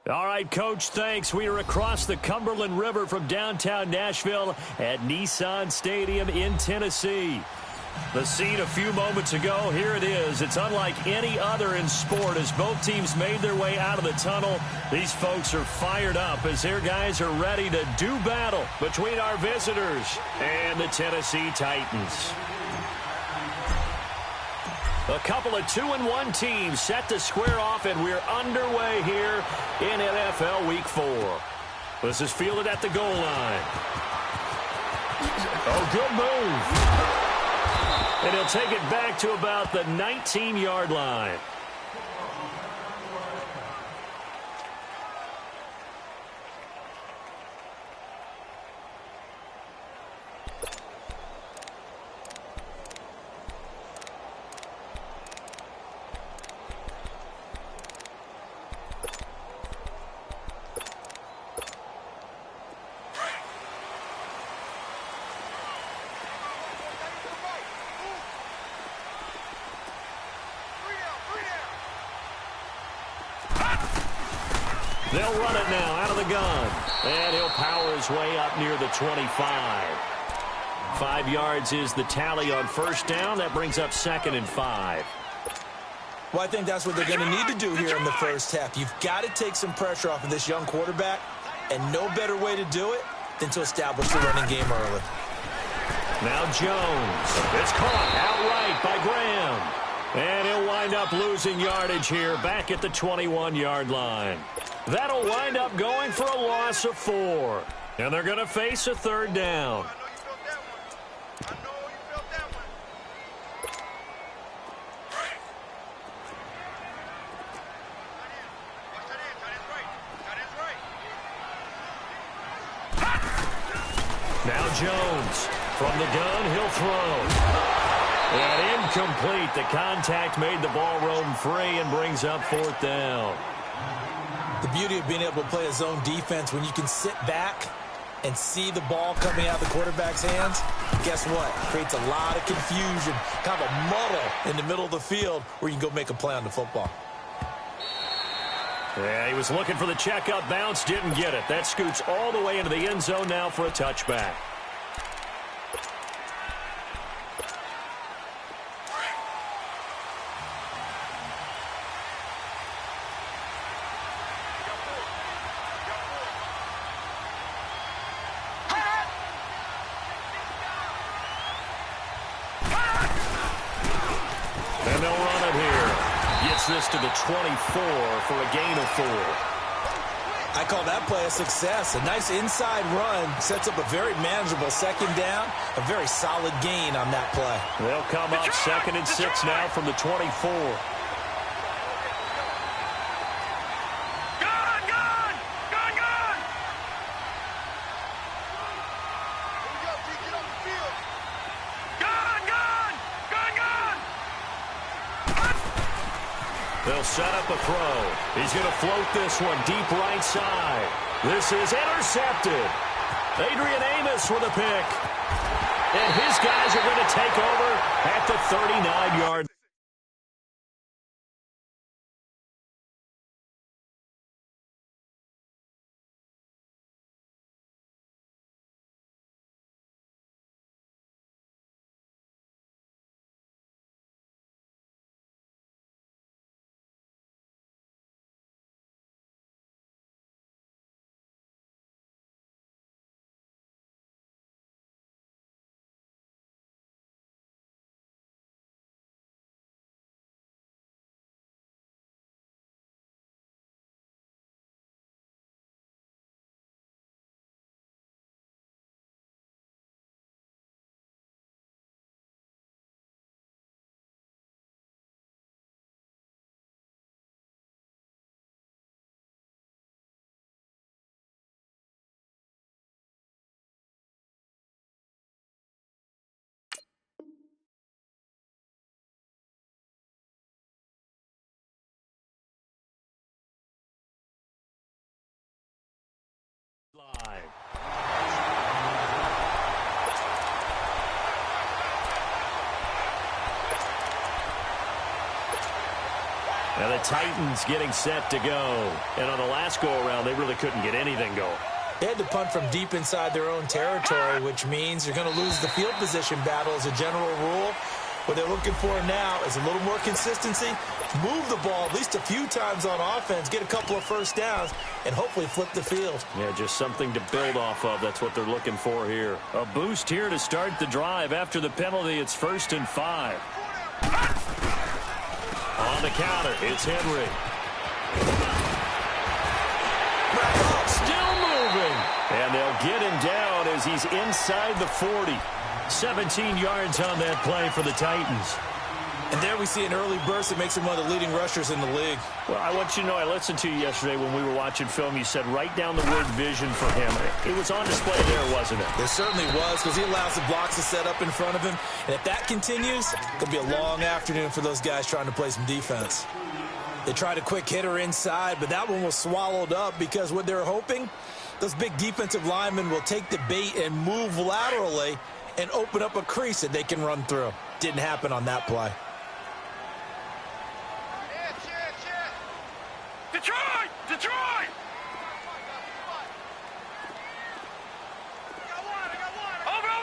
All right, Coach, thanks. We are across the Cumberland River from downtown Nashville at Nissan Stadium in Tennessee. The scene a few moments ago, here it is. It's unlike any other in sport as both teams made their way out of the tunnel. These folks are fired up as their guys are ready to do battle between our visitors and the Tennessee Titans. A couple of 2-1 teams set to square off, and we're underway here in NFL Week 4. This is fielded at the goal line. Oh, good move. And he'll take it back to about the 19-yard line. They'll run it now out of the gun. And he'll power his way up near the 25. 5 yards is the tally on first down. That brings up 2nd and 5. Well, I think that's what they're going to need to do here in the first half. You've got to take some pressure off of this young quarterback, and no better way to do it than to establish the running game early. Now Jones. It's caught outright by Graham. And he'll wind up losing yardage here back at the 21-yard line. That'll wind up going for a loss of 4. And they're going to face a 3rd down. Now Jones. From the gun, he'll throw. And incomplete. The contact made the ball roam free and brings up 4th down. The beauty of being able to play a zone defense when you can sit back and see the ball coming out of the quarterback's hands, guess what? Creates a lot of confusion, kind of a muddle in the middle of the field where you can go make a play on the football. Yeah, he was looking for the checkup bounce, didn't get it. That scoots all the way into the end zone now for a touchback. And they'll run it here. Gets this to the 24 for a gain of 4. I call that play a success. A nice inside run sets up a very manageable 2nd down. A very solid gain on that play. They'll come up 2nd and 6 now from the 24. They'll set up a throw. He's going to float this one deep right side. This is intercepted. Adrian Amos with a pick. And his guys are going to take over at the 39-yard And the Titans getting set to go. And on the last go-around, they really couldn't get anything going. They had to punt from deep inside their own territory, which means you're going to lose the field position battle as a general rule. What they're looking for now is a little more consistency, move the ball at least a few times on offense, get a couple of first downs, and hopefully flip the field. Yeah, just something to build off of. That's what they're looking for here. A boost here to start the drive. After the penalty, it's 1st and 5. On the counter, it's Henry. Still moving. And they'll get him down as he's inside the 40. 17 yards on that play for the Titans. And there we see an early burst that makes him one of the leading rushers in the league. Well, I want you to know, I listened to you yesterday when we were watching film. You said write down the word vision for him. It was on display there, wasn't it? It certainly was, because he allows the blocks to set up in front of him. And if that continues, it could be a long afternoon for those guys trying to play some defense. They tried a quick hitter inside, but that one was swallowed up because what they're hoping, those big defensive linemen will take the bait and move laterally and open up a crease that they can run through. Didn't happen on that play. Detroit! Detroit! Over!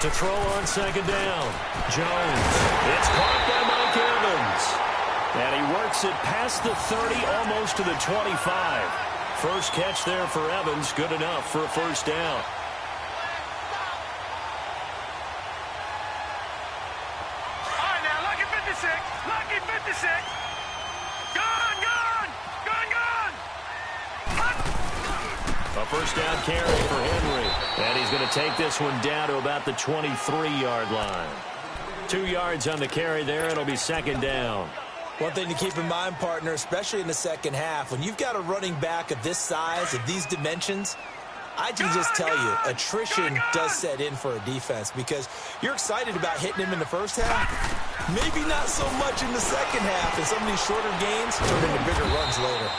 To throw on 2nd down. Jones. It's caught by Mike Evans. And he works it past the 30, almost to the 25. First catch there for Evans, good enough for a 1st down. All right, now, lucky 56. Lucky 56. Gone! A 1st down carry for Henry. And he's going to take this one down to about the 23-yard line. 2 yards on the carry there. It'll be 2nd down. One thing to keep in mind, partner, especially in the second half, when you've got a running back of this size, of these dimensions, I can just tell you, attrition does set in for a defense because you're excited about hitting him in the first half, maybe not so much in the second half, and some of these shorter gains turn into bigger runs later.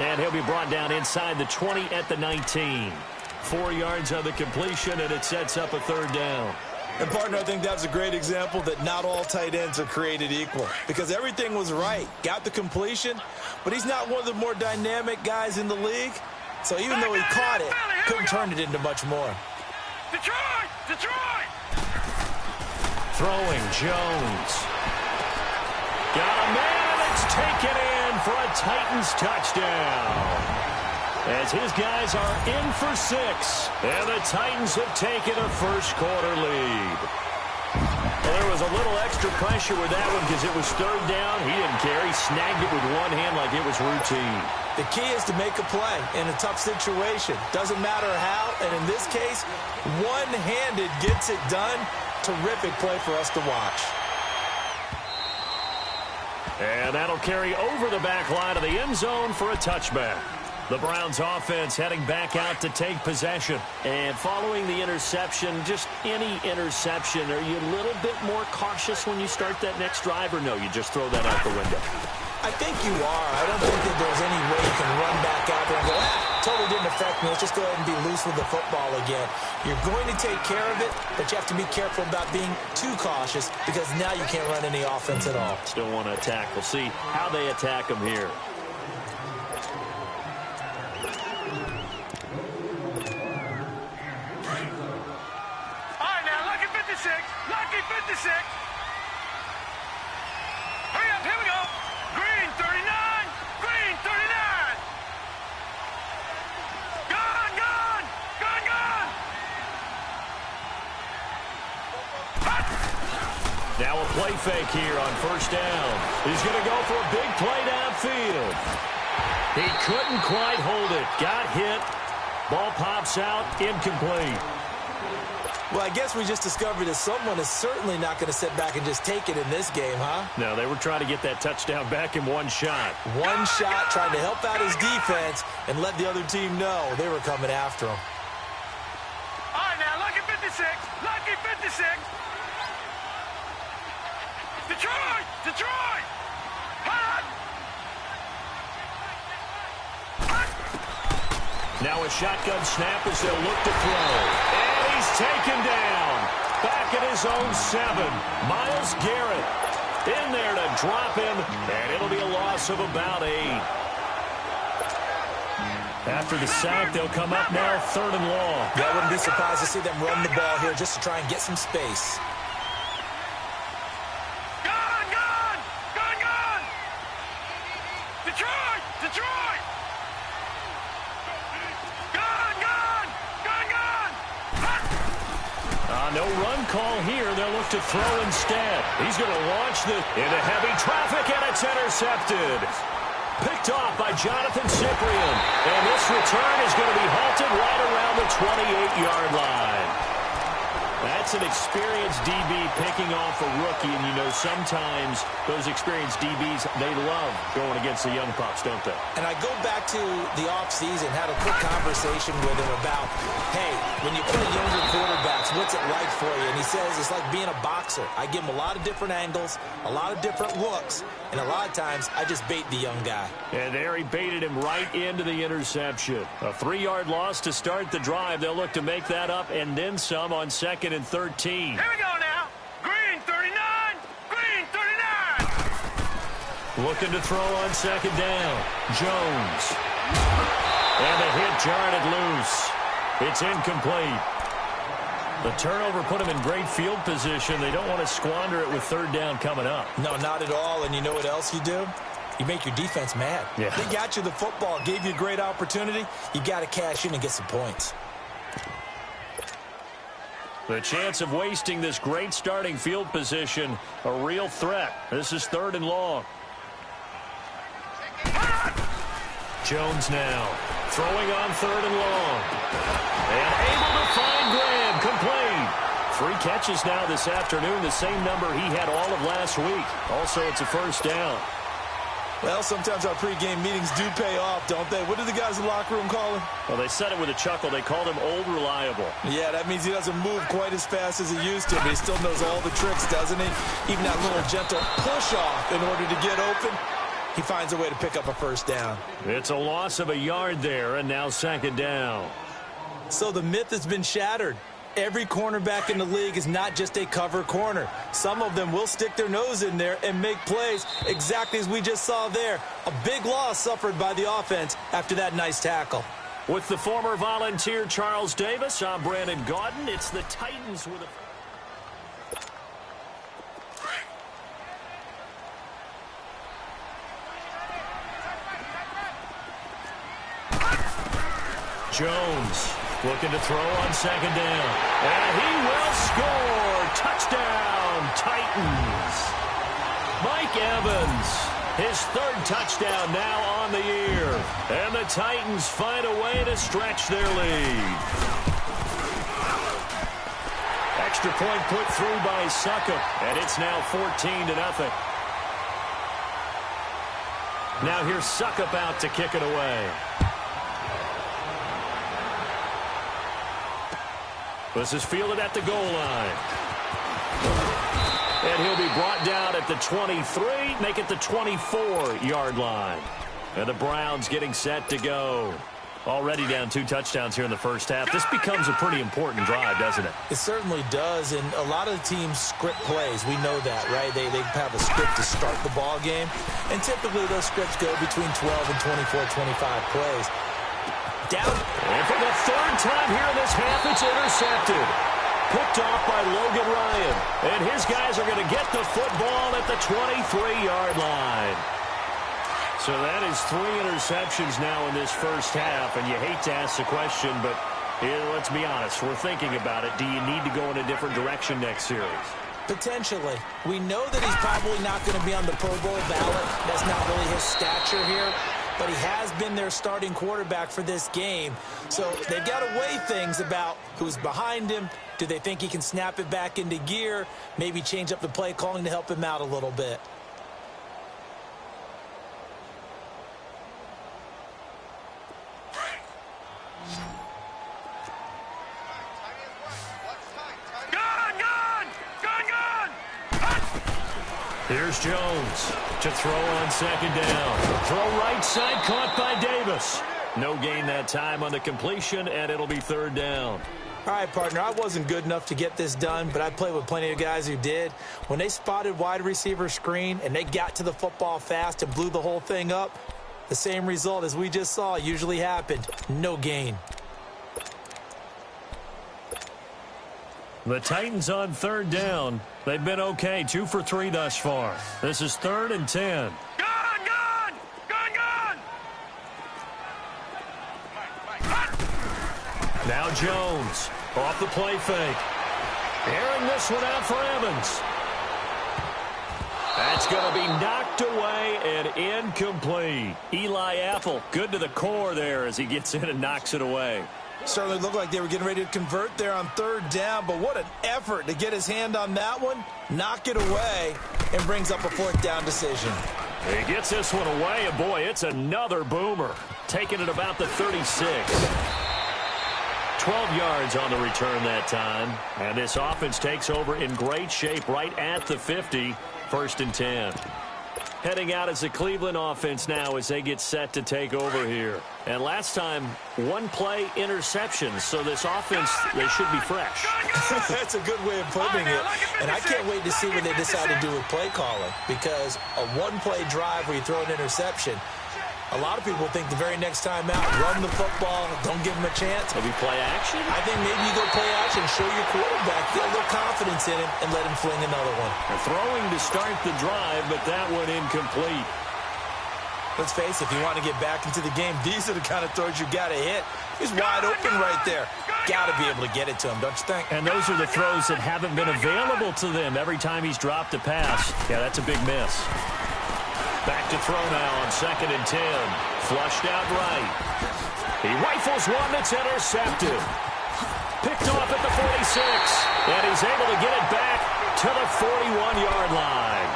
And he'll be brought down inside the 20 at the 19. 4 yards on the completion, and it sets up a 3rd down. And, partner, I think that was a great example that not all tight ends are created equal because everything was right. Got the completion, but he's not one of the more dynamic guys in the league. So even though he caught it, couldn't turn it into much more. Detroit! Detroit! Throwing Jones. Got a man that's taken in for a Titans touchdown. As his guys are in for 6. And the Titans have taken a first-quarter lead. Well, there was a little extra pressure with that one because it was 3rd down. He didn't care. He snagged it with one hand like it was routine. The key is to make a play in a tough situation. Doesn't matter how, and in this case, one-handed gets it done. Terrific play for us to watch. And that'll carry over the back line of the end zone for a touchback. The Browns offense heading back out to take possession. And following the interception, just any interception, are you a little bit more cautious when you start that next drive, or no, you just throw that out the window? I think you are. I don't think that there's any way you can run back out there and go, totally didn't affect me. Let's just go ahead and be loose with the football again. You're going to take care of it, but you have to be careful about being too cautious because now you can't run any offense at all. Still want to attack. We'll see how they attack them here. Lucky 56. Hurry up, here we go. Green 39. Green 39. Gone. Now a play fake here on 1st down. He's going to go for a big play downfield. He couldn't quite hold it. Got hit. Ball pops out. Incomplete. Well, I guess we just discovered that someone is certainly not going to sit back and just take it in this game, huh? No, they were trying to get that touchdown back in one shot. One shot, trying to help out his defense and let the other team know they were coming after him. All right, now, lucky 56. Lucky 56. Detroit! Detroit! Hot! Now a shotgun snap as they'll look to throw. And he's taken down. Back at his his own 7. Myles Garrett in there to drop him, and it'll be a loss of about 8. After the sack, they'll come up now 3rd and long. Yeah, I wouldn't be surprised to see them run the ball here just to try and get some space. Detroit! Detroit! No run call here. They'll look to throw instead. He's going to launch into heavy traffic, and it's intercepted. Picked off by Jonathan Cyprien. And this return is going to be halted right around the 28-yard line. That's an experienced DB picking off a rookie, and you know sometimes those experienced DBs, they love going against the young pups, don't they? And I go back to the offseason, had a quick conversation with him about, hey, when you play younger quarterbacks, what's it like for you? And he says it's like being a boxer. I give him a lot of different angles, a lot of different looks, and a lot of times I just bait the young guy. And there he baited him right into the interception. A 3-yard loss to start the drive. They'll look to make that up and then some on 2nd and 13. Here we go now. Green 39. Green 39. Looking to throw on 2nd down. Jones. And the hit jarred it loose. It's incomplete. The turnover put him in great field position. They don't want to squander it with 3rd down coming up. No, not at all. And you know what else you do? You make your defense mad. Yeah. They got you the football, gave you a great opportunity. You got to cash in and get some points. The chance of wasting this great starting field position, a real threat. This is 3rd and long. Jones now throwing on 3rd and long. And able to find Graham, complete. 3 catches now this afternoon, the same number he had all of last week. Also, it's a 1st down. Well, sometimes our pregame meetings do pay off, don't they? What do the guys in the locker room call him? Well, they said it with a chuckle. They called him Old Reliable. Yeah, that means he doesn't move quite as fast as he used to, but he still knows all the tricks, doesn't he? Even that little gentle push-off in order to get open, he finds a way to pick up a 1st down. It's a loss of a yard there, and now 2nd down. So the myth has been shattered. Every cornerback in the league is not just a cover corner. Some of them will stick their nose in there and make plays exactly as we just saw there. A big loss suffered by the offense after that nice tackle. With the former Volunteer Charles Davis, I'm Brandon Gaudin. It's the Titans with a... Jones looking to throw on 2nd down. And he will score. Touchdown, Titans. Mike Evans, his 3rd touchdown now on the year. And the Titans find a way to stretch their lead. Extra point put through by Succop. And it's now 14-0. Now here's Succop out to kick it away. This is fielded at the goal line. And he'll be brought down at the 23, make it the 24-yard line. And the Browns getting set to go. Already down 2 touchdowns here in the first half. This becomes a pretty important drive, doesn't it? It certainly does, and a lot of the teams script plays. We know that, right? They have a script to start the ball game, and typically those scripts go between 12 and 24, 25 plays. Down. And for the 3rd time here in this half, it's intercepted. Picked off by Logan Ryan. And his guys are going to get the football at the 23-yard line. So that is 3 interceptions now in this first half. And you hate to ask the question, but let's be honest. We're thinking about it. Do you need to go in a different direction next series? Potentially. We know that he's probably not going to be on the Pro Bowl ballot. That's not really his stature here. But he has been their starting quarterback for this game. So they've got to weigh things about who's behind him. Do they think he can snap it back into gear? Maybe change up the play calling to help him out a little bit. Here's Jones to throw on 2nd down. Throw right side, caught by Davis. No gain that time on the completion, and it'll be 3rd down. All right, partner, I wasn't good enough to get this done, but I played with plenty of guys who did. When they spotted wide receiver screen and they got to the football fast and blew the whole thing up, the same result as we just saw usually happened. No gain. The Titans on third down. They've been okay, 2 for 3 thus far. This is 3rd and 10. Now Jones, off the play fake. Airing this one out for Evans. That's going to be knocked away and incomplete. Eli Apple, good to the core there as he gets in and knocks it away. Certainly looked like they were getting ready to convert there on 3rd down, but what an effort to get his hand on that one, knock it away, and brings up a 4th down decision. He gets this one away, and boy, it's another boomer. Taking it about the 36. 12 yards on the return that time. And this offense takes over in great shape right at the 50. 1st and 10. Heading out as the Cleveland offense now as they get set to take over here. And last time, 1 play interception. So this offense, they should be fresh. That's a good way of putting it. And I can't wait to see what they decide to do with play calling. Because a 1-play drive where you throw an interception, a lot of people think the very next time out, run the football, don't give him a chance. Maybe play action? I think maybe you go play action, show your quarterback, get a little confidence in him, and let him fling another one. They're throwing to start the drive, but that one incomplete. Let's face it, if you want to get back into the game, these are the kind of throws you got to hit. He's wide open right there. Got to be able to get it to him, don't you think? And those are the throws that haven't been available to them every time he's dropped a pass. Yeah, that's a big miss. Back to throw now on 2nd and 10. Flushed out right. He rifles one that's intercepted. Picked off at the 46. And he's able to get it back to the 41-yard line.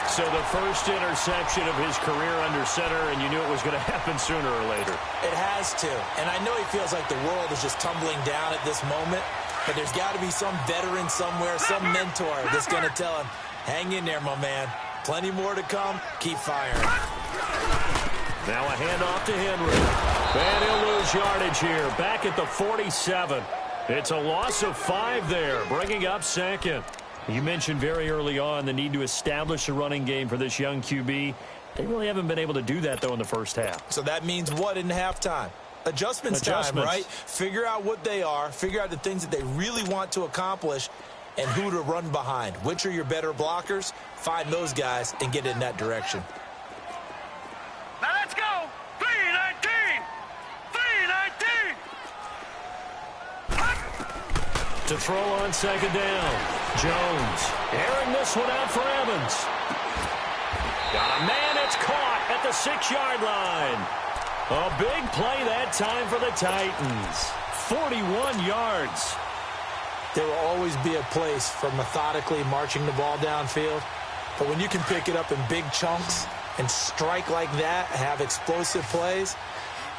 So the first interception of his career under center, and you knew it was going to happen sooner or later. It has to. And I know he feels like the world is just tumbling down at this moment, but there's got to be some veteran somewhere, some mentor that's going to tell him, hang in there, my man. Plenty more to come. Keep firing. Now a handoff to Henry. And he'll lose yardage here. Back at the 47. It's a loss of 5 there, bringing up 2nd. You mentioned very early on the need to establish a running game for this young QB. They really haven't been able to do that, though, in the first half. So that means what in halftime? Adjustments time, right? Figure out what they are. Figure out the things that they really want to accomplish and who to run behind. Which are your better blockers? Find those guys and get in that direction. Now let's go. 3-19. 3-19. To throw on 2nd down. Jones airing this one out for Evans. Got a man that's caught at the 6-yard line. A big play that time for the Titans. 41 yards. There will always be a place for methodically marching the ball downfield. But when you can pick it up in big chunks and strike like that, have explosive plays,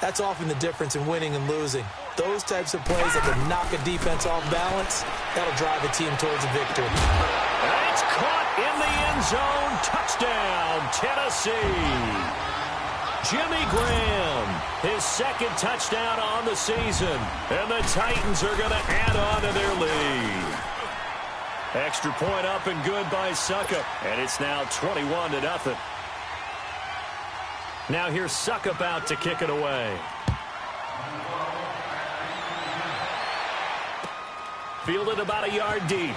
that's often the difference in winning and losing. Those types of plays that can knock a defense off balance, that'll drive a team towards a victory. And it's caught in the end zone. Touchdown, Tennessee. Jimmy Graham, his 2nd touchdown on the season. And the Titans are going to add on to their lead. Extra point up and good by Suckup. And it's now 21-0. Now here's Suckup out to kick it away. Fielded about a yard deep.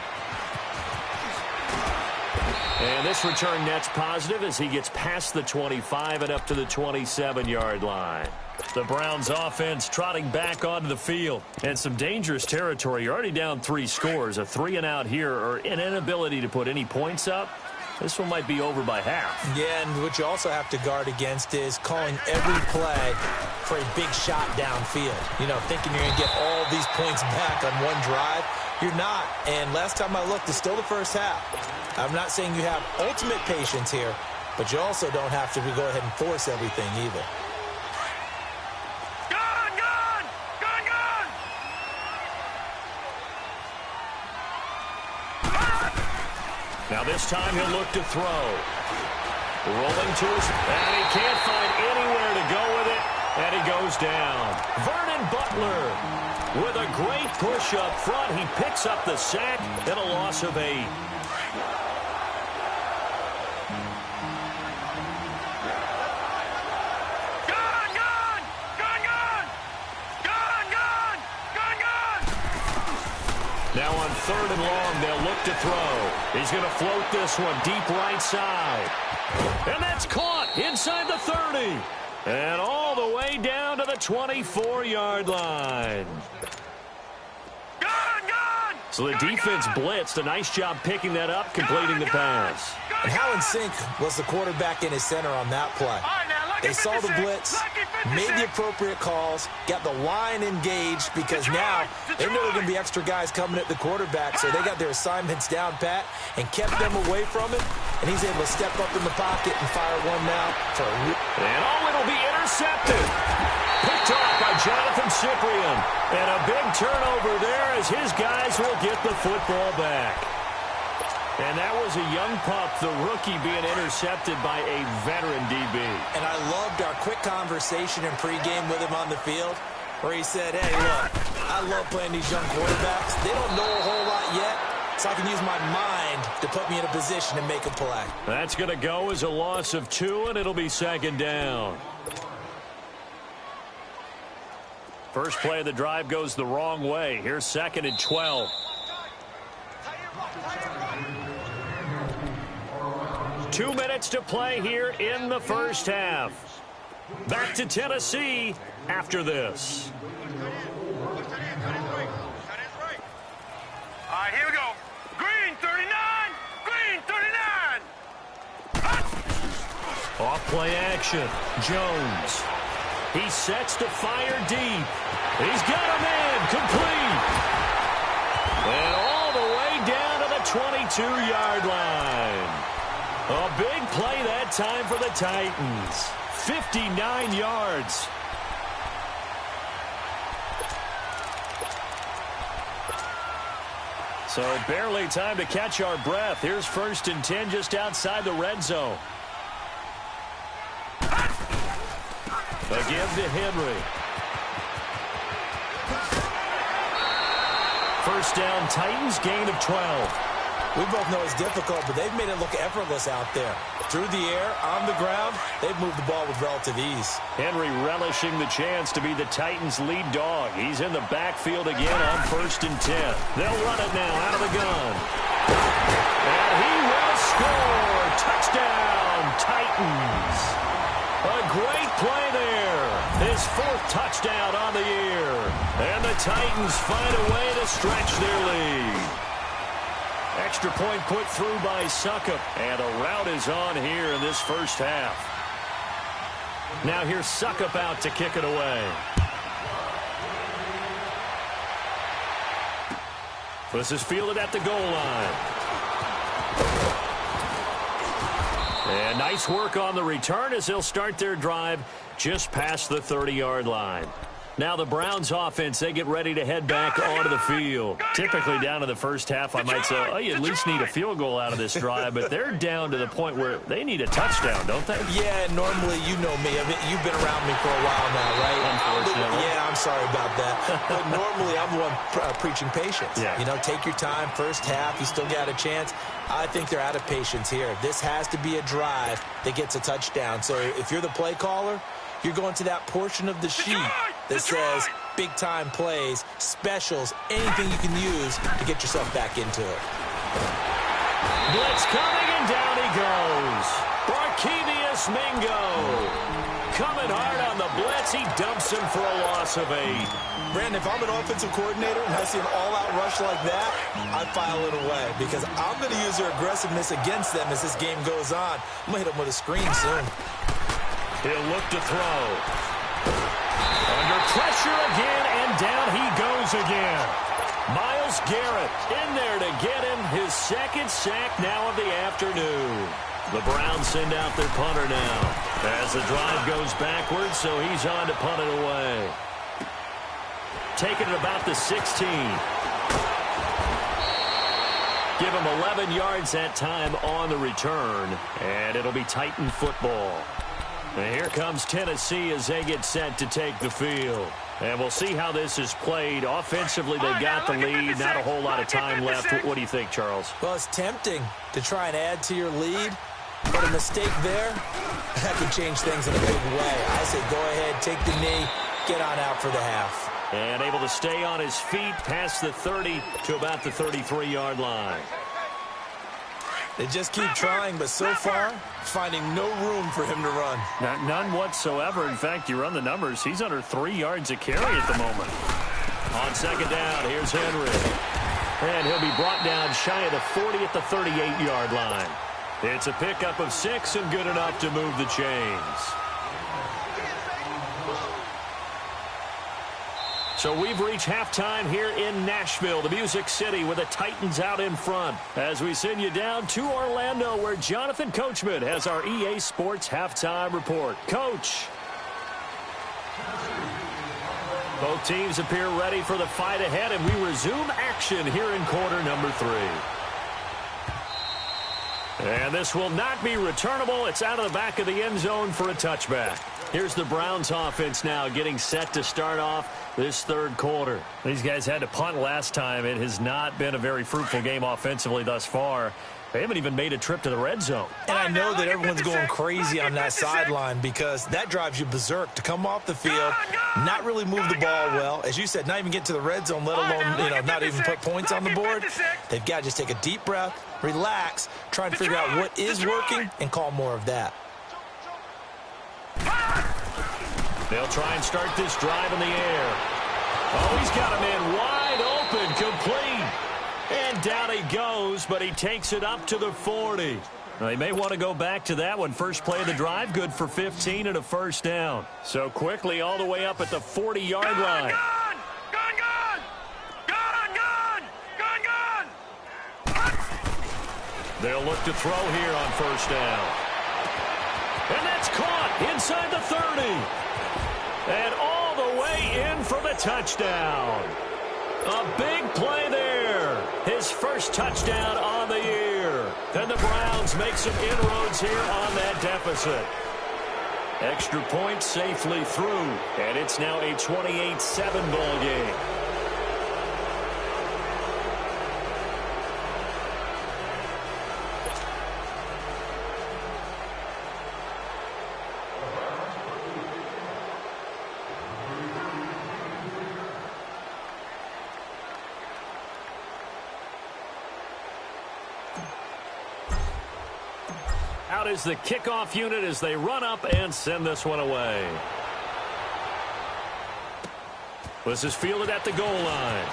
And this return net's positive as he gets past the 25 and up to the 27-yard line. The Browns offense trotting back onto the field. And some dangerous territory. You're already down 3 scores. A 3-and-out here or an inability to put any points up. This one might be over by half. Yeah, and what you also have to guard against is calling every play for a big shot downfield. You know, thinking you're going to get all these points back on one drive. You're not. And last time I looked, it's still the first half. I'm not saying you have ultimate patience here, but you also don't have to go ahead and force everything either. Gone, gone, gone, gone. Now this time he'll look to throw. Rolling to his, and he can't find anywhere to go with it. And he goes down. Vernon Butler with a great push up front. He picks up the sack and a loss of 8. Now on 3rd and long, they'll look to throw. He's going to float this one deep right side. And that's caught inside the 30. And all the way down to the 24-yard line. So the defense blitzed. A nice job picking that up, completing the pass. And how in sync was the quarterback and his center on that play? They saw the blitz, made the appropriate calls, got the line engaged because now they know there are going to be extra guys coming at the quarterback, so they got their assignments down pat and kept them away from it, and he's able to step up in the pocket and fire one now for a... And it'll be intercepted. Picked off by Jonathan Cyprien. And a big turnover there as his guys will get the football back. And that was a young pup, the rookie, being intercepted by a veteran DB. And I loved our quick conversation in pregame with him on the field where he said, hey, look, I love playing these young quarterbacks. They don't know a whole lot yet, so I can use my mind to put me in a position to make a play. That's going to go as a loss of 2, and it'll be 2nd down. First play of the drive goes the wrong way. Here's 2nd and 12. Two minutes to play here in the first half. Back to Tennessee after this. All right, here we go. Green 39. Green 39. Off play action. Jones. He sets to fire deep. He's got a man complete. And all the way down to the 22-yard line. A big play that time for the Titans. 59 yards. So barely time to catch our breath. Here's 1st and 10 just outside the red zone. A give to Henry. First down, Titans, gain of 12. We both know it's difficult, but they've made it look effortless out there. Through the air, on the ground, they've moved the ball with relative ease. Henry relishing the chance to be the Titans' lead dog. He's in the backfield again on 1st and 10. They'll run it now out of the gun. And he will score. Touchdown, Titans. A great play there. His 4th touchdown on the year. And the Titans find a way to stretch their lead. Extra point put through by Succop. And a rout is on here in this first half. Now here's Succop out to kick it away. This is fielded at the goal line. And nice work on the return as they'll start their drive just past the 30-yard line. Now the Browns offense, they get ready to head back onto the field. Typically down to the first half, I might say, oh, you at least need a field goal out of this drive, but they're down to the point where they need a touchdown, don't they? Yeah, normally, you know me. I mean, you've been around me for a while now, right? Unfortunately. Yeah, I'm sorry about that. But normally, I'm the one preaching patience. Yeah. You know, take your time. First half, you still got a chance. I think they're out of patience here. This has to be a drive that gets a touchdown. So if you're the play caller, you're going to that portion of the sheet that says big-time plays, specials, anything you can use to get yourself back into it. Blitz coming, and down he goes. Barkevius Mingo. Coming hard on the blitz. He dumps him for a loss of 8. Brandon, if I'm an offensive coordinator and I see an all-out rush like that, I file it away because I'm going to use their aggressiveness against them as this game goes on. I'm going to hit them with a screen soon. He'll look to throw. Under pressure again, and down he goes again. Myles Garrett in there to get him his 2nd sack now of the afternoon. The Browns send out their punter now as the drive goes backwards, so he's on to punt it away. Taking it about the 16. Give him 11 yards that time on the return, and it'll be Titan football. And here comes Tennessee as they get set to take the field. And we'll see how this is played. Offensively, they've got the lead. Not a whole lot of time left. What do you think, Charles? Well, it's tempting to try and add to your lead, but a mistake there, that could change things in a big way. I say go ahead, take the knee, get on out for the half. And able to stay on his feet past the 30 to about the 33-yard line. They just keep trying, but so far, finding no room for him to run. None whatsoever. In fact, you run the numbers. He's under 3 yards a carry at the moment. On second down, here's Henry. And he'll be brought down shy of the 40 at the 38-yard line. It's a pickup of 6 and good enough to move the chains. So we've reached halftime here in Nashville, the Music City, with the Titans out in front. As we send you down to Orlando, where Jonathan Coachman has our EA Sports halftime report. Coach. Both teams appear ready for the fight ahead, and we resume action here in quarter number 3. And this will not be returnable. It's out of the back of the end zone for a touchback. Here's the Browns offense now getting set to start off this third quarter. These guys had to punt last time. It has not been a very fruitful game offensively thus far. They haven't even made a trip to the red zone. And I know that everyone's going crazy on that sideline because that drives you berserk to come off the field, not really move the ball well. As you said, not even get to the red zone, let alone, not even put points on the board. They've got to just take a deep breath, relax, try and figure out what is working, and call more of that. They'll try and start this drive in the air. Oh, he's got him in wide open, complete. And down he goes, but he takes it up to the 40. They may want to go back to that one. First play of the drive, good for 15 and a first down. So quickly all the way up at the 40-yard line. They'll look to throw here on first down. And that's caught inside the 30. And all the way in for the touchdown. A big play there. His first touchdown on the year. And the Browns make some inroads here on that deficit. Extra point safely through. And it's now a 28-7 ball game. Out is the kickoff unit as they run up and send this one away. This is fielded at the goal line.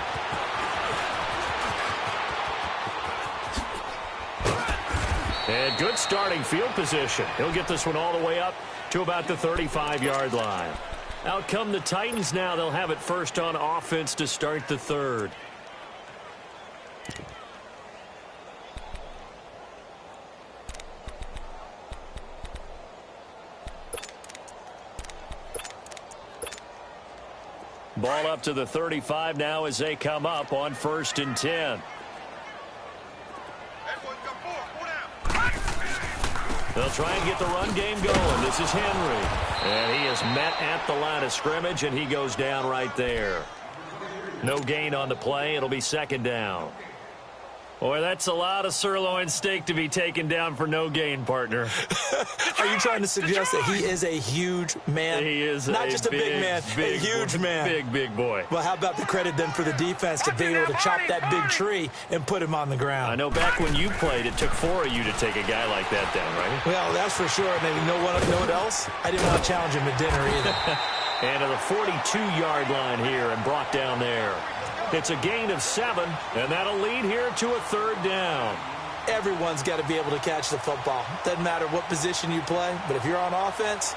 And good starting field position. He'll get this one all the way up to about the 35-yard line. Out come the Titans now. They'll have it first on offense to start the third. Ball up to the 35 now as they come up on 1st and 10. They'll try and get the run game going. This is Henry. And he is met at the line of scrimmage, and he goes down right there. No gain on the play. It'll be second down. Boy, that's a lot of sirloin steak to be taken down for no gain, partner. Are you trying to suggest that he is a huge man? He is not just a big man, a huge man. Big boy. Well, how about the credit then for the defense to be able to chop that big tree and put him on the ground? I know back when you played, it took 4 of you to take a guy like that down, right? Well, that's for sure. And you know what else? I didn't want to challenge him at dinner either. And to the 42-yard line here and brought down there. It's a gain of 7, and that'll lead here to a third down. Everyone's got to be able to catch the football. Doesn't matter what position you play, but if you're on offense,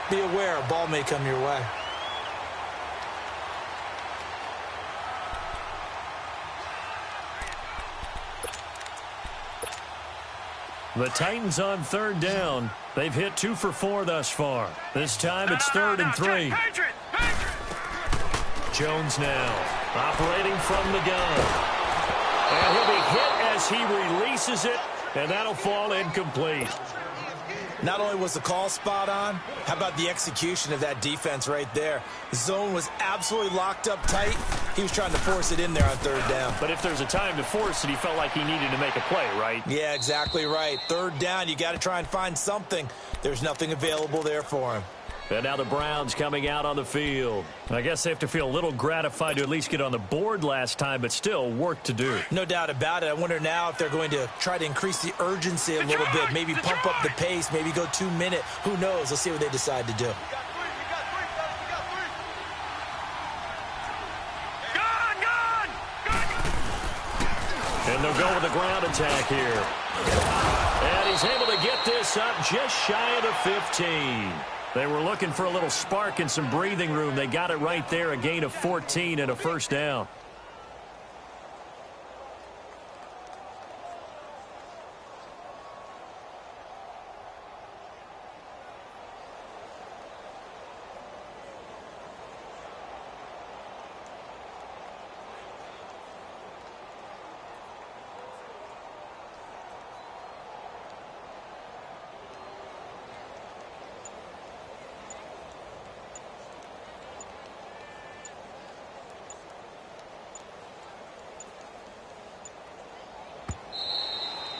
be aware a ball may come your way. The Titans on third down. They've hit 2 for 4 thus far. This time it's 3rd and 3. Jones now operating from the gun. And he'll be hit as he releases it, and that'll fall incomplete. Not only was the call spot on, how about the execution of that defense right there? The zone was absolutely locked up tight. He was trying to force it in there on third down. But if there's a time to force it, he felt like he needed to make a play, right? Yeah, exactly right. Third down, you got to try and find something. There's nothing available there for him. And now the Browns coming out on the field. I guess they have to feel a little gratified to at least get on the board last time, but still work to do. No doubt about it. I wonder now if they're going to try to increase the urgency a little bit, maybe pump up the pace, maybe go 2 minute. Who knows? Let's see what they decide to do. And they'll go with the ground attack here. And he's able to get this up just shy of the 15. They were looking for a little spark and some breathing room. They got it right there, a gain of 14 and a first down.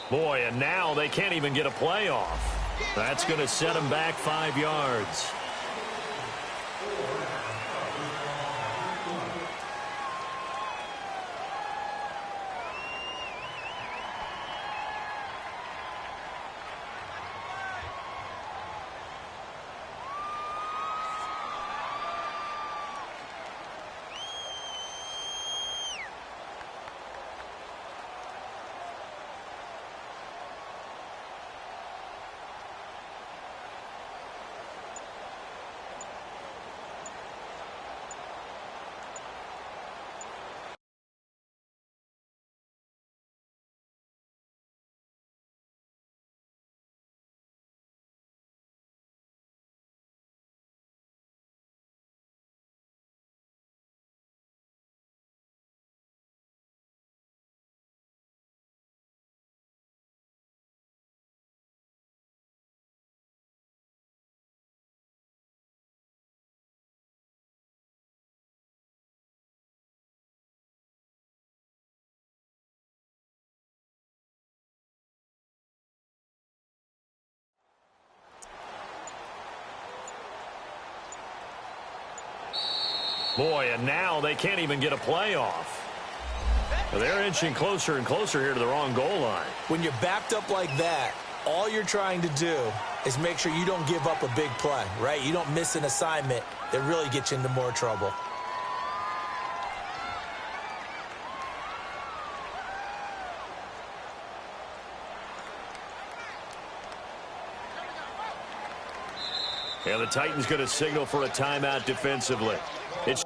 Boy, and now they can't even get a play off. That's going to set them back 5 yards. Boy, and now they can't even get a play off. They're inching closer and closer here to the wrong goal line. When you're backed up like that, all you're trying to do is make sure you don't give up a big play, right? You don't miss an assignment that really gets you into more trouble. And the Titans going to signal for a timeout defensively. It's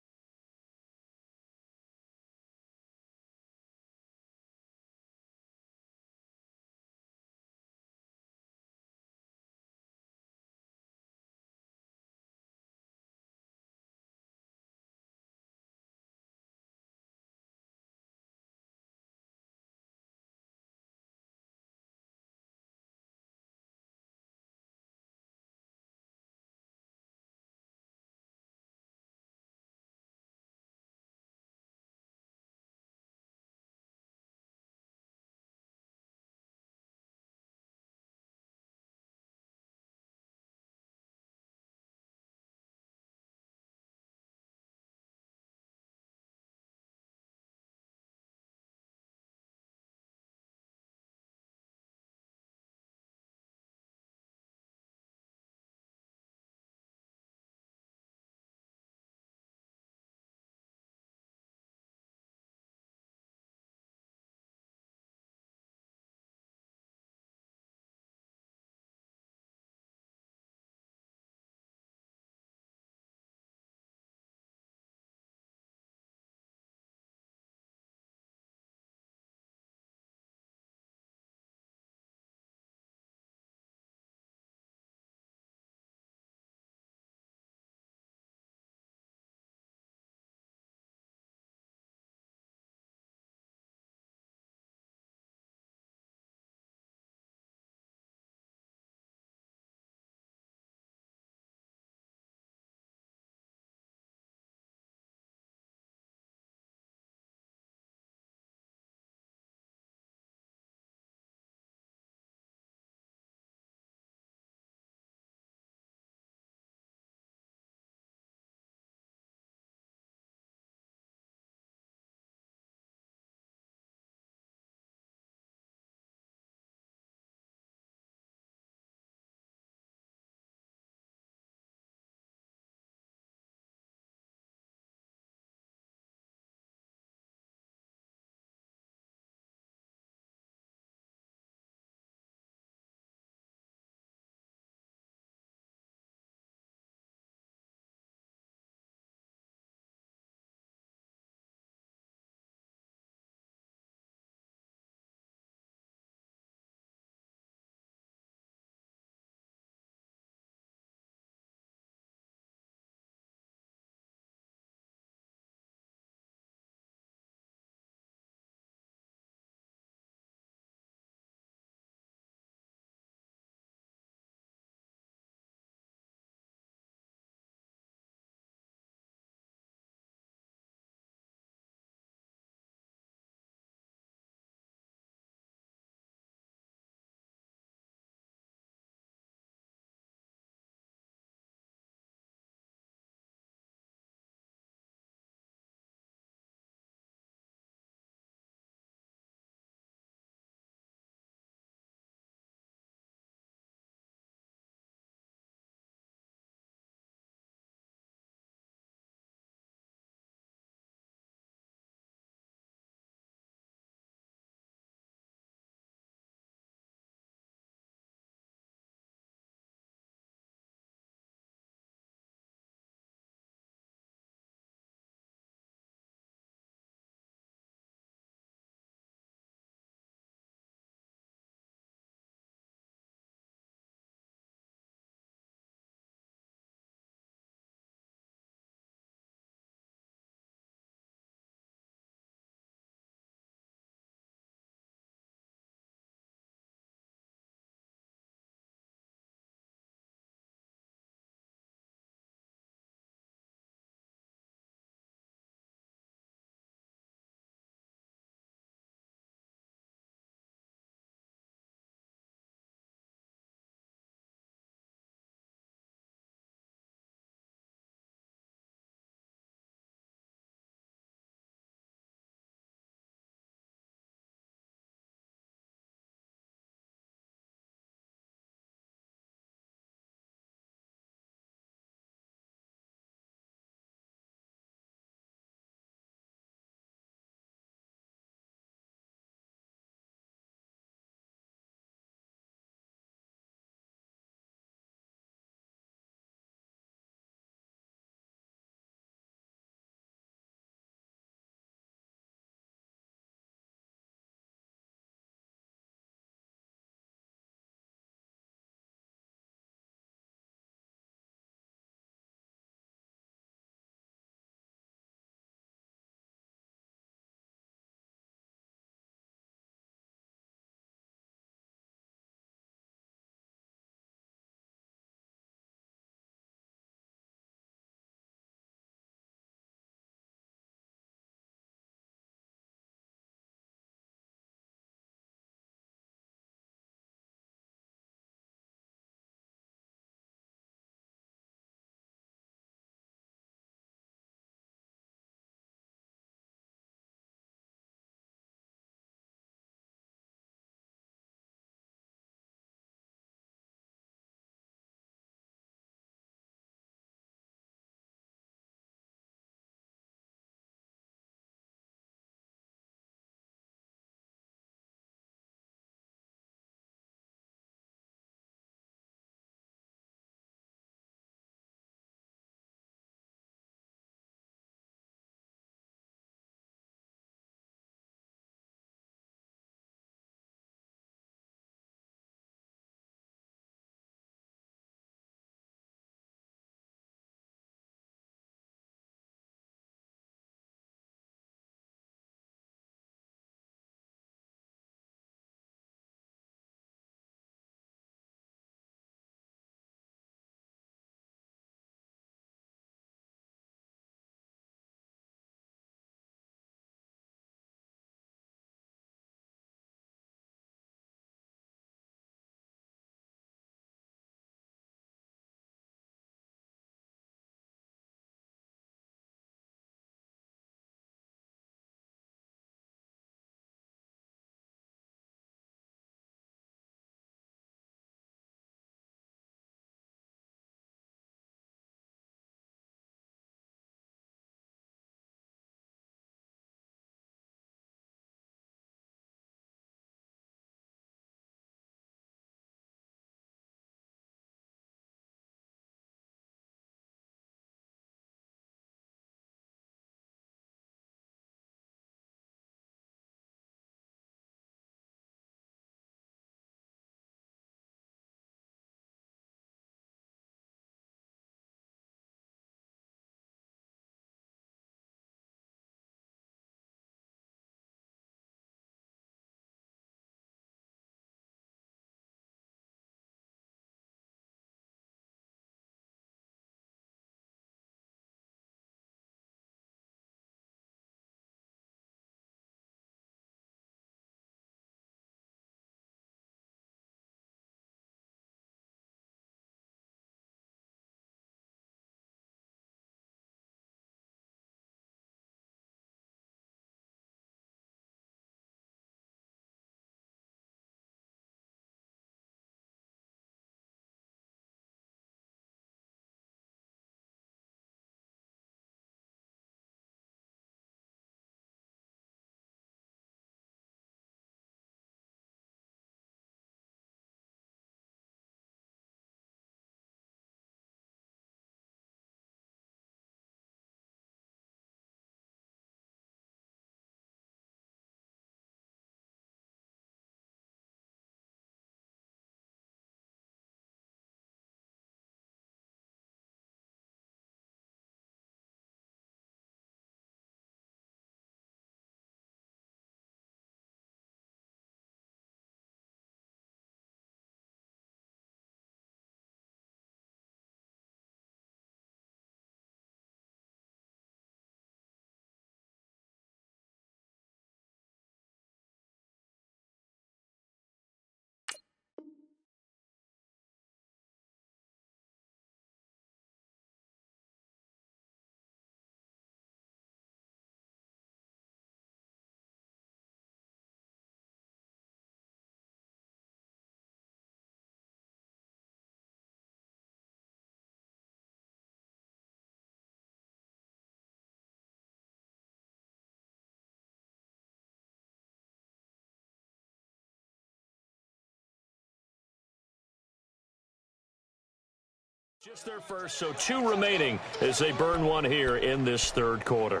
Just their first, so 2 remaining as they burn one here in this third quarter.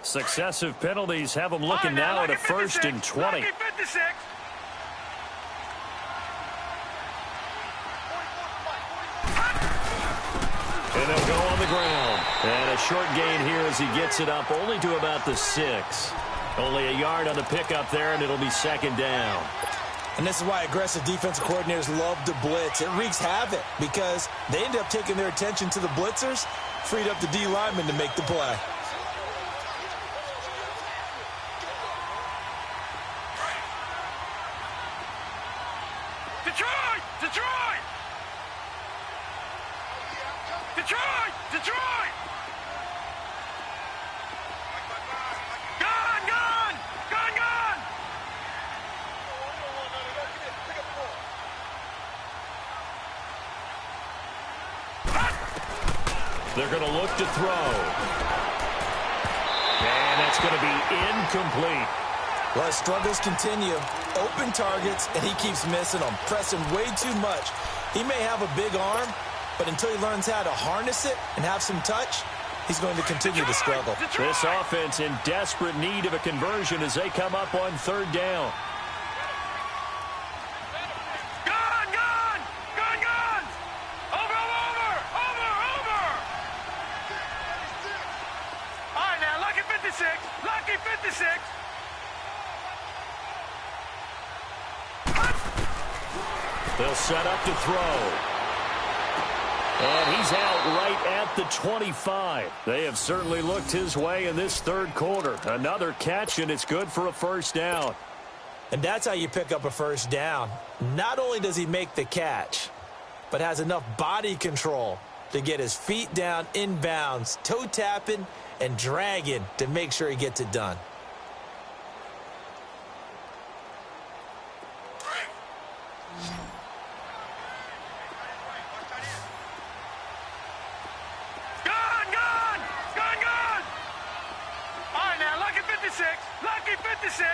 Successive penalties have them looking now at a 1st and 20. And they'll go on the ground. And a short gain here as he gets it up only to about the 6. Only a yard on the pickup there, and it'll be 2nd down. And this is why aggressive defensive coordinators love to blitz. It wreaks havoc because they end up taking their attention to the blitzers, freed up the D lineman to make the play. Detroit! Detroit! Detroit! Detroit! Gone! Gone! Gone! Gone! They're going to look to throw. And that's going to be incomplete. Well, his struggles continue. Open targets, and he keeps missing them, pressing way too much. He may have a big arm, but until he learns how to harness it and have some touch, he's going to continue to struggle. This offense in desperate need of a conversion as they come up on 3rd down. Gone! Gone! Gone! Gone! Over! Over! Over! Over! All right, now, lucky 56. Lucky 56. They'll set up to throw. And he's out right at the 25. They have certainly looked his way in this third quarter. Another catch, and it's good for a 1st down. And that's how you pick up a 1st down. Not only does he make the catch, but has enough body control to get his feet down inbounds, toe tapping and dragging to make sure he gets it done. Lucky 56.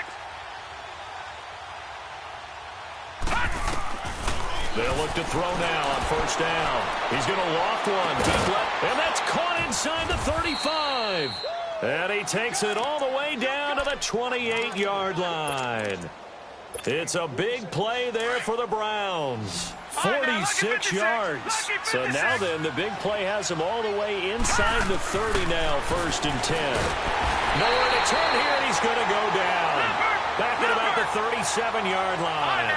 They'll look to throw now on 1st down. He's going to loft one deep left, and that's caught inside the 35. And he takes it all the way down to the 28-yard line. It's a big play there for the Browns. 46 yards. So now then, the big play has him all the way inside the 30 now, 1st and 10. Nowhere to turn here, and he's going to go down. Back at about the 37-yard line.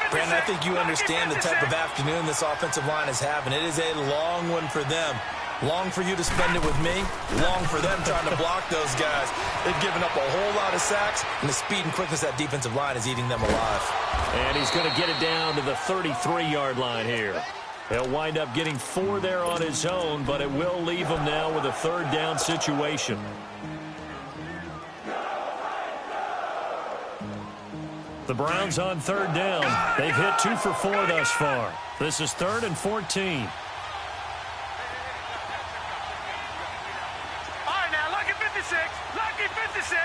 Brandon, I think you understand the type of afternoon this offensive line is having. It is a long one for them. Long for you to spend it with me. Long for them trying to block those guys. They've given up a whole lot of sacks, and the speed and quickness of that defensive line is eating them alive. And he's going to get it down to the 33-yard line here. He'll wind up getting 4 there on his own, but it will leave him now with a 3rd down situation. The Browns on 3rd down. They've hit 2 for 4 thus far. This is 3rd and 14. All right, now, lucky 56. Lucky 56.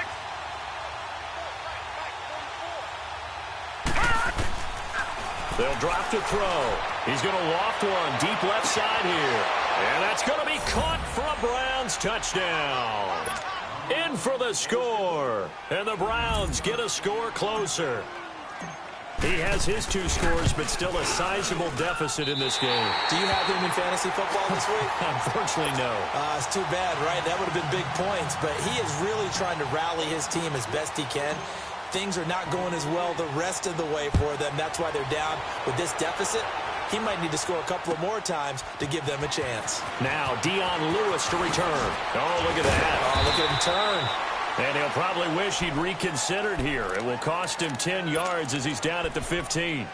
They'll drop to throw. He's going to loft one deep left side here. And that's going to be caught for a Browns touchdown. In for the score. And the Browns get a score closer. He has his 2 scores, but still a sizable deficit in this game. Do you have him in fantasy football this week? Unfortunately, no. It's too bad, right? That would have been big points, but he is really trying to rally his team as best he can. Things are not going as well the rest of the way for them. That's why they're down with this deficit. He might need to score a couple of more times to give them a chance. Now, Dion Lewis to return. Oh, look at that. Oh, look at him turn. And he'll probably wish he'd reconsidered here. It will cost him 10 yards as he's down at the 15.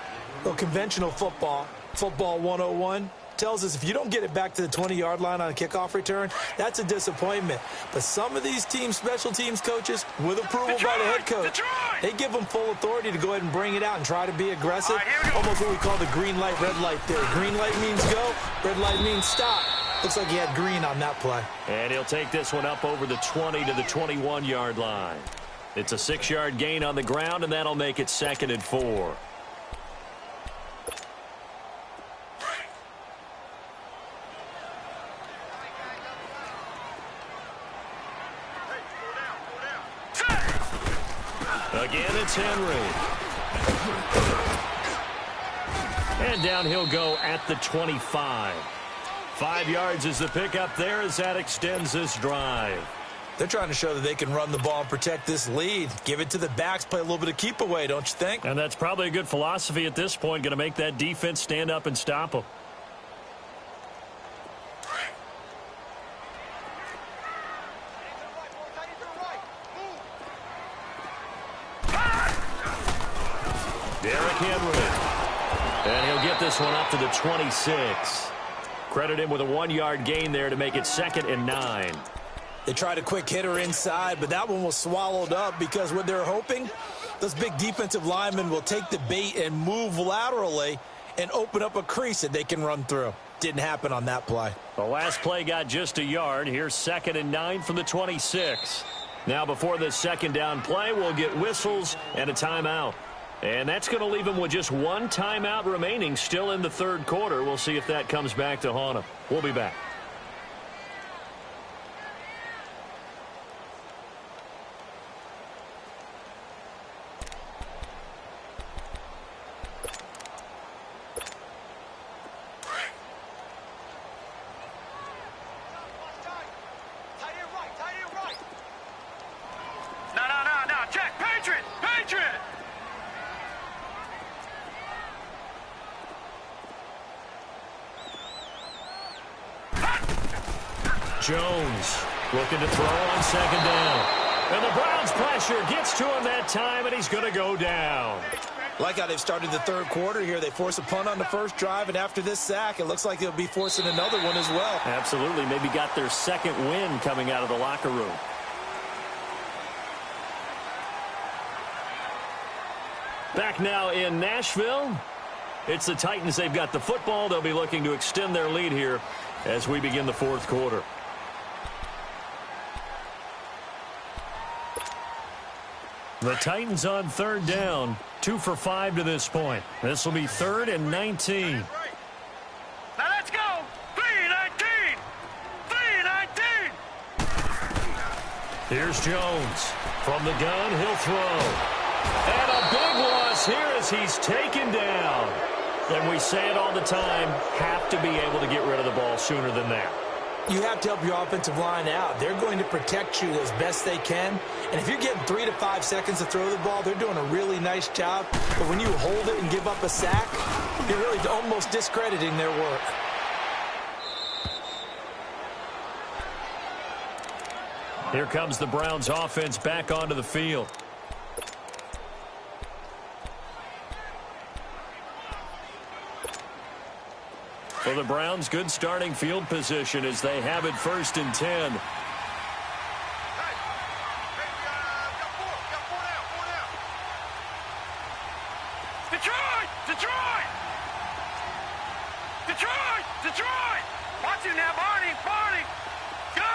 Well, conventional football, football 101, tells us if you don't get it back to the 20-yard line on a kickoff return, that's a disappointment. But some of these special teams coaches, with approval by the head coach, they give them full authority to go ahead and bring it out and try to be aggressive. Almost what we call the green light, red light theory. Green light means go, red light means stop. Looks like he had green on that play. And he'll take this one up over the 20 to the 21-yard line. It's a 6-yard gain on the ground, and that'll make it 2nd and 4. Again, it's Henry. And down he'll go at the 25. 5 yards is the pickup there as that extends this drive. They're trying to show that they can run the ball and protect this lead. Give it to the backs, play a little bit of keep away, don't you think? And that's probably a good philosophy at this point, going to make that defense stand up and stop them. Derrick Henry. And he'll get this one up to the 26. Credit him with a 1-yard gain there to make it 2nd and 9. They tried a quick hitter inside, but that one was swallowed up because what they're hoping, those big defensive linemen will take the bait and move laterally and open up a crease that they can run through. Didn't happen on that play. The last play got just a yard. Here's 2nd and 9 from the 26. Now before this second down play, we'll get whistles and a timeout. And that's going to leave them with just 1 timeout remaining still in the 3rd quarter. We'll see if that comes back to haunt them. We'll be back. No, check. Patriot! Jones looking to throw on 2nd down. And the Browns pressure gets to him that time, and he's going to go down. Like how they've started the 3rd quarter here. They force a punt on the first drive, and after this sack, it looks like they'll be forcing another one as well. Absolutely. Maybe got their 2nd win coming out of the locker room. Back now in Nashville. It's the Titans. They've got the football. They'll be looking to extend their lead here as we begin the 4th quarter. The Titans on 3rd down. 2 for 5 to this point. This will be 3rd and 19. Now let's go. 3-19. 3-19. Here's Jones. From the gun, he'll throw. And a big loss here as he's taken down. And we say it all the time, have to be able to get rid of the ball sooner than that. You have to help your offensive line out. They're going to protect you as best they can. And if you're getting 3 to 5 seconds to throw the ball, they're doing a really nice job. But when you hold it and give up a sack, you're really almost discrediting their work. Here comes the Browns offense back onto the field. For the Browns, good starting field position as they have it 1st and 10. Detroit! Watch him now, Barney! Gun!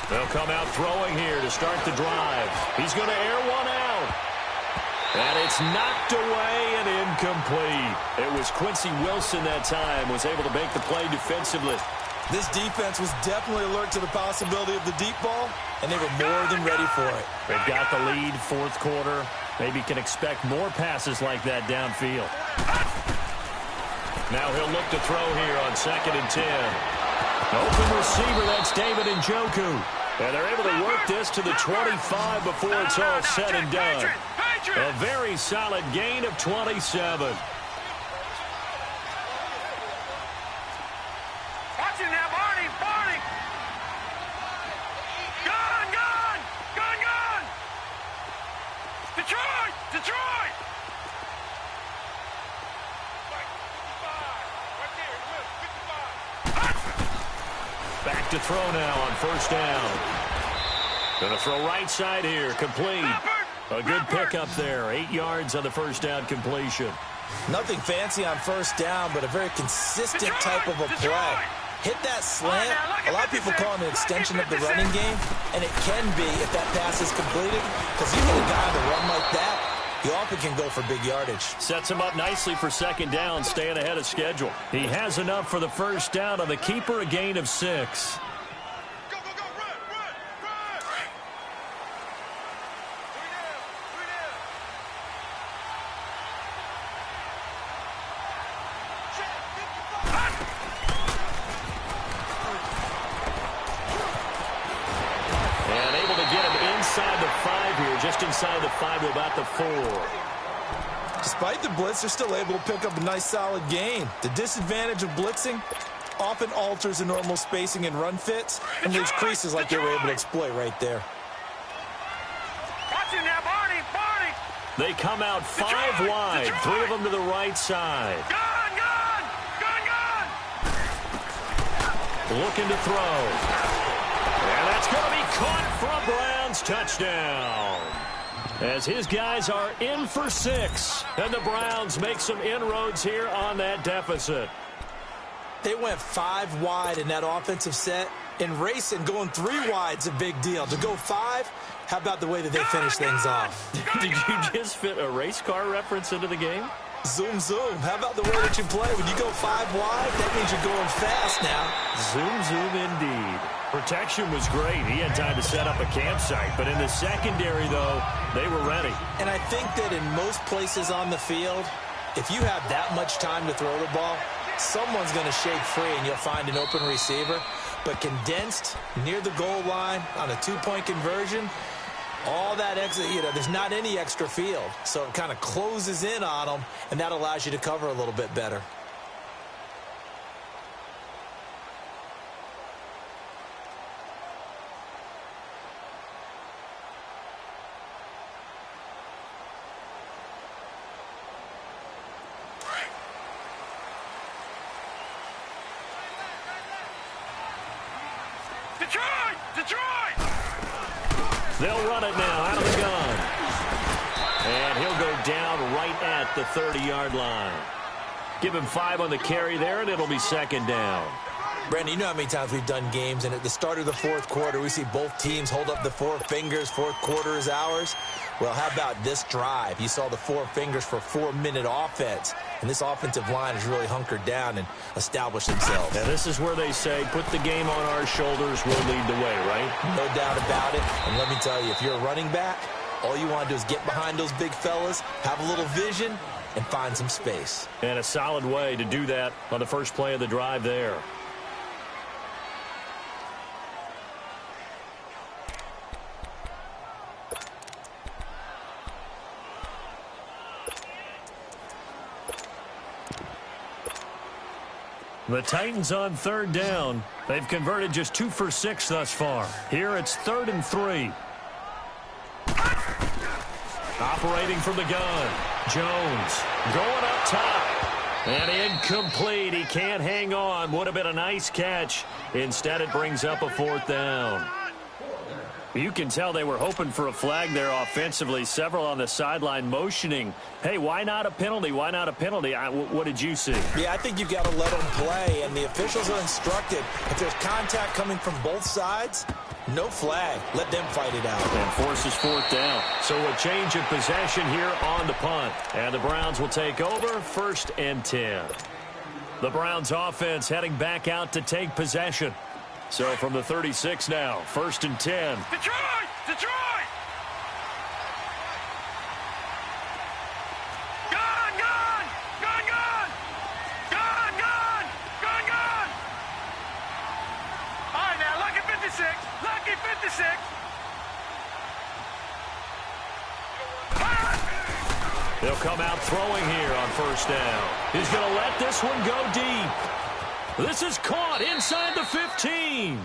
They'll come out throwing here to start the drive. He's going to air one out. And it's knocked away and incomplete. It was Quincy Wilson that time, was able to make the play defensively. This defense was definitely alert to the possibility of the deep ball, and they were more than ready for it. They've got the lead, 4th quarter. Maybe can expect more passes like that downfield. Now he'll look to throw here on 2nd and 10. Open receiver, that's David Njoku. And they're able to work this to the 25 before it's all said and done. A very solid gain of 27. Watch him now, Barney! Gun! Detroit! back to throw now on first down. Going to throw right side here, complete. A good pickup there, 8 yards on the first down completion. Nothing fancy on first down, but a very consistent type of a play. Hit that slant. A lot of people call it an extension of the running game, and it can be if that pass is completed, because you hit a guy on the run like that, he often can go for big yardage. Sets him up nicely for second down, staying ahead of schedule. He has enough for the first down on the keeper, a gain of 6. Just inside the 5 to about the 4. Despite the blitz, they're still able to pick up a nice, solid gain. The disadvantage of blitzing often alters the normal spacing and run fits, and leaves creases like they were able to exploit right there. Watch it now, Barney, Barney. They come out 5 wide, 3 of them to the right side. Gun, gun, gun, gun. Looking to throw. And that's going to be caught for a Browns touchdown. As his guys are in for 6. And the Browns make some inroads here on that deficit. They went 5 wide in that offensive set. In racing, going 3 wide's a big deal. To go 5, how about the way that they finish things off? Did you just fit a race car reference into the game? Zoom, zoom. How about the way that you play? When you go 5 wide, that means you're going fast now. Zoom, zoom indeed. Protection was great. He had time to set up a campsite. But in the secondary, though, they were ready. And I think that in most places on the field, if you have that much time to throw the ball, someone's going to shake free and you'll find an open receiver. But condensed near the goal line on a 2-point conversion, all that extra, there's not any extra field. So it kind of closes in on them, and that allows you to cover a little bit better. Detroit! Detroit! They'll run it now out of the gun. And he'll go down right at the 30-yard line. Give him 5 on the carry there, and it'll be second down. Brandon, you know how many times we've done games, and at the start of the 4th quarter, we see both teams hold up the 4 fingers, 4th quarter is ours. Well, how about this drive? You saw the 4 fingers for 4-minute offense, and this offensive line has really hunkered down and established themselves. Now, this is where they say, put the game on our shoulders, we'll lead the way, right? No doubt about it, and let me tell you, if you're a running back, all you want to do is get behind those big fellas, have a little vision, and find some space. And a solid way to do that on the first play of the drive there. The Titans on 3rd down. They've converted just 2 for 6 thus far. Here it's 3rd and 3. Operating from the gun. Jones going up top. And incomplete. He can't hang on. Would have been a nice catch. Instead, it brings up a 4th down. You can tell they were hoping for a flag there offensively. Several on the sideline motioning. Hey, why not a penalty? Why not a penalty? What did you see? Yeah, I think you've got to let them play, and the officials are instructed. If there's contact coming from both sides, no flag. Let them fight it out. And forces 4th down. So a change of possession here on the punt. And the Browns will take over 1st and 10. The Browns offense heading back out to take possession. So from the 36 now, 1st and 10. Detroit! Detroit! Gun, gun! Gun, gun! Gun, gun! Gun, gun! All right, now, lucky 56. Lucky 56. They'll come out throwing here on 1st down. He's going to let this one go deep. This is caught inside the 15.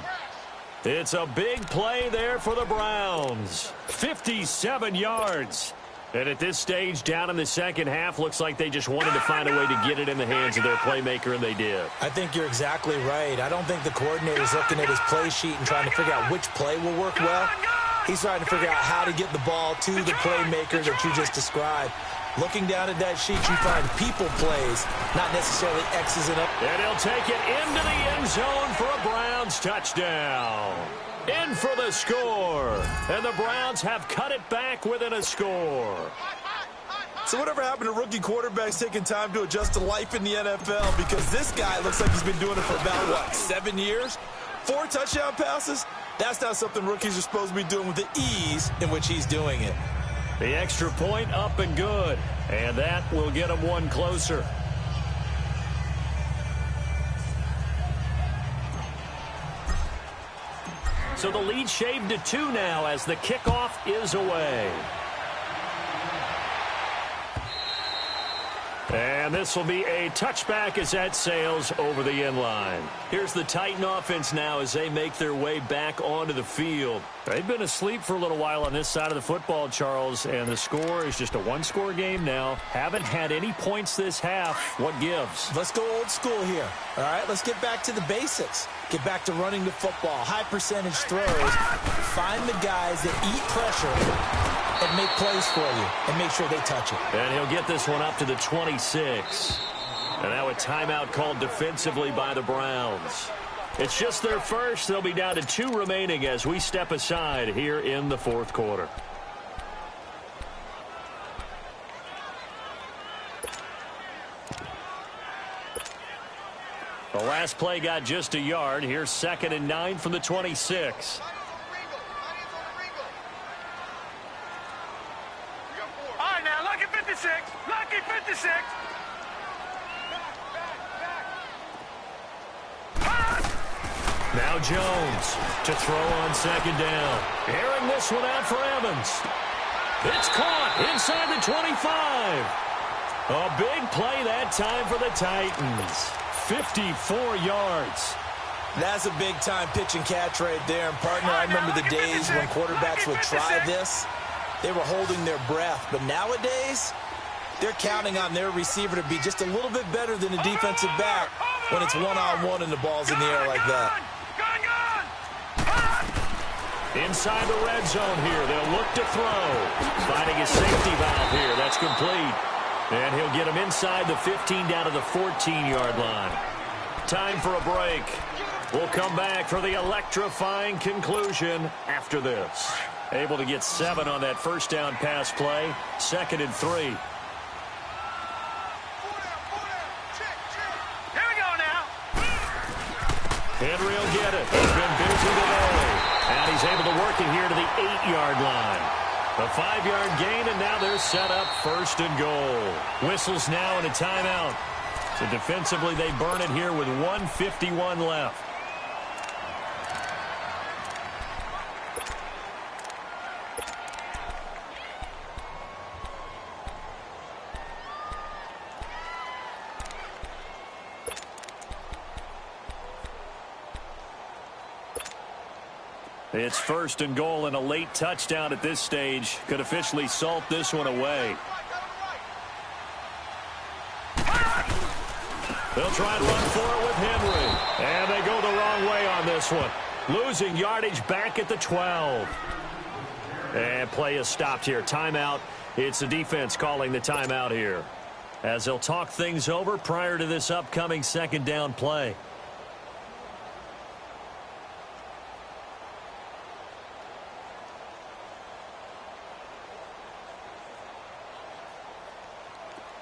It's a big play there for the Browns. 57 yards. And at this stage, down in the second half, looks like they just wanted to find a way to get it in the hands of their playmaker, and they did. I think you're exactly right. I don't think the coordinator's looking at his play sheet and trying to figure out which play will work well. He's trying to figure out how to get the ball to the playmaker that you just described. Looking down at that sheet, you find people plays, not necessarily X's and O's. And he'll take it into the end zone for a Browns touchdown. In for the score. And the Browns have cut it back within a score. So whatever happened to rookie quarterbacks taking time to adjust to life in the NFL? Because this guy looks like he's been doing it for about, 7 years? 4 touchdown passes? That's not something rookies are supposed to be doing with the ease in which he's doing it. The extra point up and good. And that will get them one closer. So the lead shaved to 2 now as the kickoff is away. And this will be a touchback as that sails over the end line. Here's the Titan offense now as they make their way back onto the field. They've been asleep for a little while on this side of the football, Charles, and the score is just a one-score game now. Haven't had any points this half. What gives? Let's go old school here. All right, let's get back to the basics. Get back to running the football, high percentage throws. Find the guys that eat pressure and make plays for you, and make sure they touch it. And he'll get this one up to the 26. And now a timeout called defensively by the Browns. It's just their first. They'll be down to 2 remaining as we step aside here in the fourth quarter. The last play got just a yard. Here's 2nd and 9 from the 26. Lucky 56. Now Jones to throw on 2nd down. Airing this one out for Evans. It's caught inside the 25. A big play that time for the Titans. 54 yards. That's a big-time pitch and catch right there. And, partner, I remember the days when quarterbacks would try this. They were holding their breath. But nowadays, they're counting on their receiver to be just a little bit better than a defensive back when it's one-on-one and the ball's in the air like that. Inside the red zone here. They'll look to throw. Finding a safety valve here. That's complete. And he'll get him inside the 15 down to the 14-yard line. Time for a break. We'll come back for the electrifying conclusion after this. Able to get 7 on that first down pass play. 2nd and 3. Here we go now. Henry will get it. He's been busy today. And he's able to work it here to the 8-yard line. The 5-yard gain, and now they're set up 1st and goal. Whistles now and a timeout. So defensively, they burn it here with 1:51 left. It's 1st and goal, and a late touchdown at this stage could officially salt this one away. They'll try and run for it with Henry. And they go the wrong way on this one. Losing yardage back at the 12. And play is stopped here. Timeout. It's the defense calling the timeout here, as they'll talk things over prior to this upcoming 2nd down play.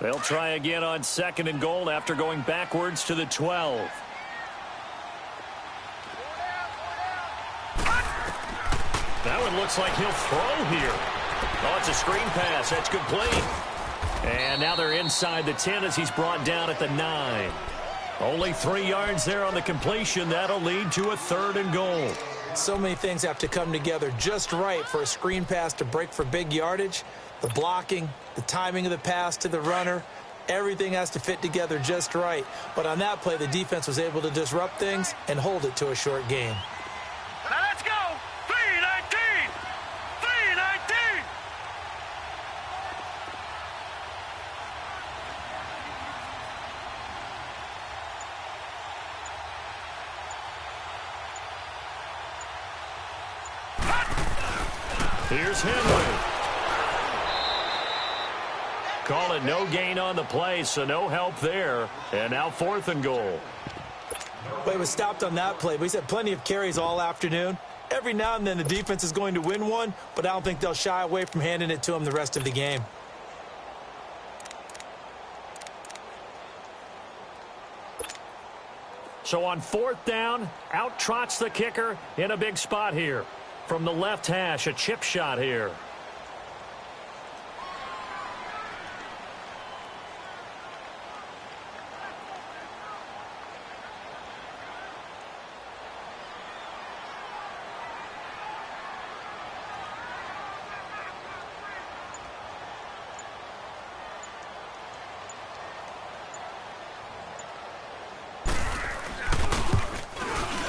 They'll try again on 2nd and goal after going backwards to the 12. That one looks like he'll throw here. Oh, it's a screen pass. That's complete. And now they're inside the 10 as he's brought down at the 9. Only 3 yards there on the completion. That'll lead to a 3rd and goal. So many things have to come together just right for a screen pass to break for big yardage. The blocking, the timing of the pass to the runner, everything has to fit together just right. But on that play, the defense was able to disrupt things and hold it to a short game. Now let's go. 3:19. 3:19. Here's Henry. Call it no gain on the play, so no help there. And now 4th and goal. Well, he was stopped on that play, but he's had plenty of carries all afternoon. Every now and then the defense is going to win one, but I don't think they'll shy away from handing it to him the rest of the game. So on 4th down, out trots the kicker in a big spot here. From the left hash, a chip shot here.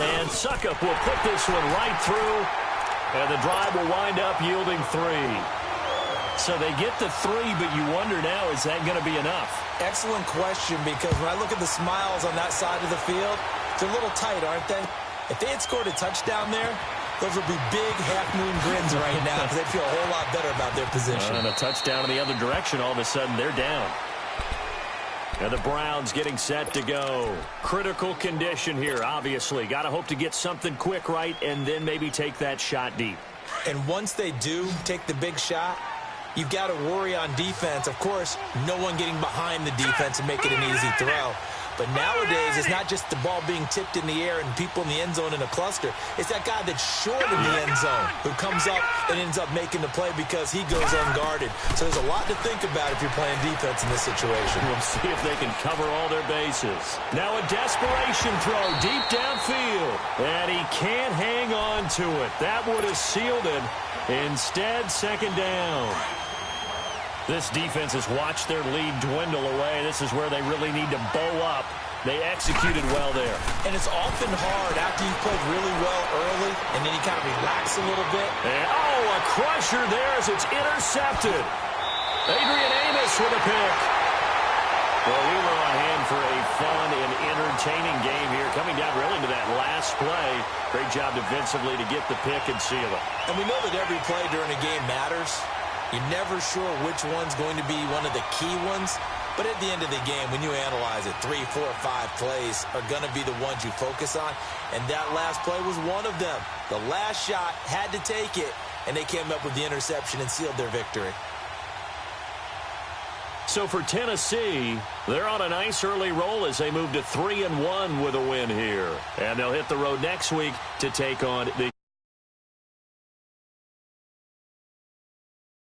And Suckup will put this one right through, and the drive will wind up yielding 3. So they get the 3, but you wonder now, is that going to be enough? Excellent question, because when I look at the smiles on that side of the field, they're a little tight, aren't they? If they had scored a touchdown there, those would be big half-moon grins right now, because they'd feel a whole lot better about their position. And a touchdown in the other direction, all of a sudden they're down. And the Browns getting set to go. Critical condition here, obviously. Got to hope to get something quick right and then maybe take that shot deep. And once they do take the big shot, you've got to worry on defense. Of course, no one getting behind the defense and make it an easy throw. But nowadays, it's not just the ball being tipped in the air and people in the end zone in a cluster. It's that guy that's short in the end zone who comes up and ends up making the play because he goes unguarded. So there's a lot to think about if you're playing defense in this situation. We'll see if they can cover all their bases. Now a desperation throw deep downfield. And he can't hang on to it. That would have sealed it. Instead, 2nd down. This defense has watched their lead dwindle away. This is where they really need to bow up. They executed well there. And it's often hard after you've played really well early, and then you kind of relax a little bit. And, a crusher there as it's intercepted. Adrian Amos with a pick. Well, we were on hand for a fun and entertaining game here, coming down really to that last play. Great job defensively to get the pick and seal it. And we know that every play during a game matters. You're never sure which one's going to be one of the key ones. But at the end of the game, when you analyze it, 3, 4, 5 plays are going to be the ones you focus on. And that last play was one of them. The last shot had to take it, and they came up with the interception and sealed their victory. So for Tennessee, they're on a nice early roll as they move to 3-1 with a win here. And they'll hit the road next week to take on the